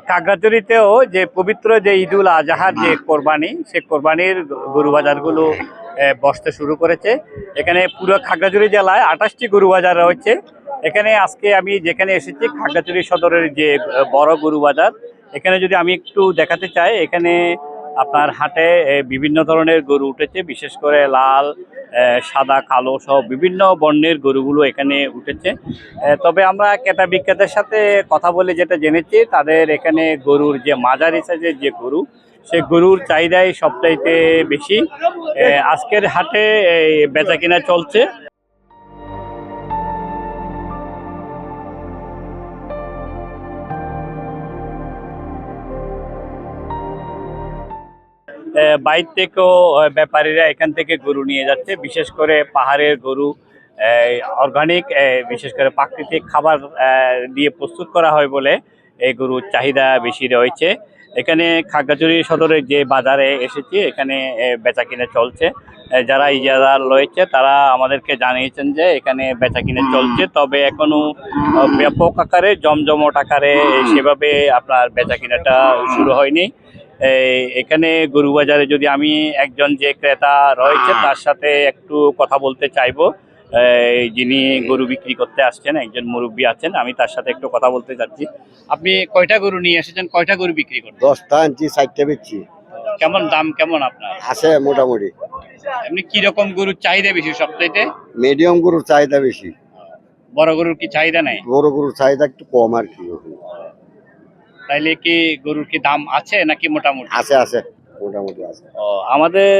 খাগড়াছড়িতেও যে পবিত্র যে ঈদুল আজহার যে কোরবানি, সে কোরবানির গরু বাজারগুলো বসতে শুরু করেছে। এখানে পুরো খাগড়াছড়ি জেলায় 28টি গরু বাজার রয়েছে। এখানে আজকে আমি যেখানে এসেছি খাগড়াছড়ি সদরের যে বড় গরু বাজার, এখানে যদি আমি একটু দেখাতে চাই, এখানে আপনার হাটে বিভিন্ন ধরনের গরু উঠেছে, বিশেষ করে লাল, সাদা, কালো সহ বিভিন্ন বর্ণের গরুগুলো এখানে উঠেছে। তবে আমরা ক্রেতা বিক্রেতার সাথে কথা বলে যেটা জেনেছি, তাদের এখানে গরুর যে মাঝারি সাইজের যে গরু, সে গরুর চাহিদাই সবচাইতে বেশি। আজকের হাটে বেচা কিনা চলছে। বাইর থেকেও ব্যাপারীরা এখান থেকে গরু নিয়ে যাচ্ছে, বিশেষ করে পাহাড়ের গরু, অর্গানিক, বিশেষ করে প্রাকৃতিক খাবার দিয়ে প্রস্তুত করা হয় বলে এই গরুর চাহিদা বেশি রয়েছে। এখানে খাগড়াছড়ি সদরের যে বাজারে এসেছি, এখানে বেচা কিনে চলছে। যারা ইজারাদার রয়েছে তারা আমাদেরকে জানিয়েছেন যে এখানে বেচা কিনে চলছে, তবে এখনো ব্যাপক আকারে, জমজমট আকারে সেভাবে আপনার বেচা কিনাটা শুরু হয়নি। এখানে গরু বাজারে যদি আমি একজন যে ক্রেতা রয়েছে তার সাথে একটু কথা বলতে চাইবো, যিনি গরু বিক্রি করতে আসছেন, একজন মুরব্বী আছেন, আমি তার সাথে একটু কথা বলতে চাচ্ছি। আপনি কয়টা গরু নিয়ে এসেছেন, কয়টা গরু বিক্রি করছেন? 10টা আনছি, 4টা বেচছি। কেমন দাম, কেমন আপনার আছে মোটামুটি? এমনি কি রকম গরুর চাহিদা বেশি সবচাইতে? মিডিয়াম গরুর চাহিদা বেশি, বড় গরুর কি চাহিদা নাই? বড় গরুর চাহিদা একটু কম আর কি। তাইলে কি গরুর কি দাম আছে নাকি মোটামুটি? আছে আছে, মোটামুটি আছে। আমাদের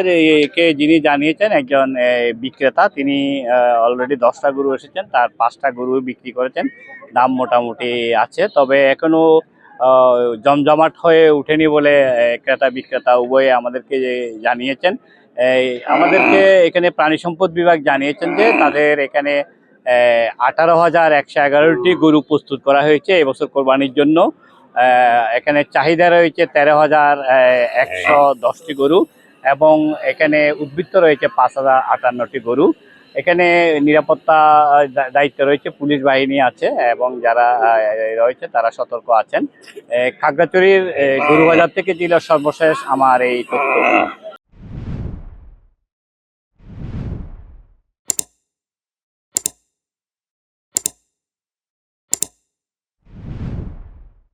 কে যিনি জানিয়েছেন, একজন বিক্রেতা, তিনি অলরেডি 10টা গরু এসেছেন, তার 5টা গরু বিক্রি করেছেন। দাম মোটামুটি আছে, তবে এখনো জমজমাট হয়ে উঠেনি বলে ক্রেতা বিক্রেতা উভয়ে আমাদেরকে জানিয়েছেন। আমাদেরকে এখানে প্রাণী সম্পদ বিভাগ জানিয়েছেন যে তাদের এখানে 18,111টি গরু প্রস্তুত করা হয়েছে এবছর কোরবানির জন্য। এখানে চাহিদা রয়েছে 13,110টি গরু, এবং এখানে উদ্বৃত্ত রয়েছে 5,058টি গরু। এখানে নিরাপত্তা দায়িত্বে রয়েছে পুলিশ বাহিনী আছে, এবং যারা রয়েছে তারা সতর্ক আছেন। খাগড়াছড়ির গরু বাজার থেকে ছিল সর্বশেষ আমার এই তথ্য।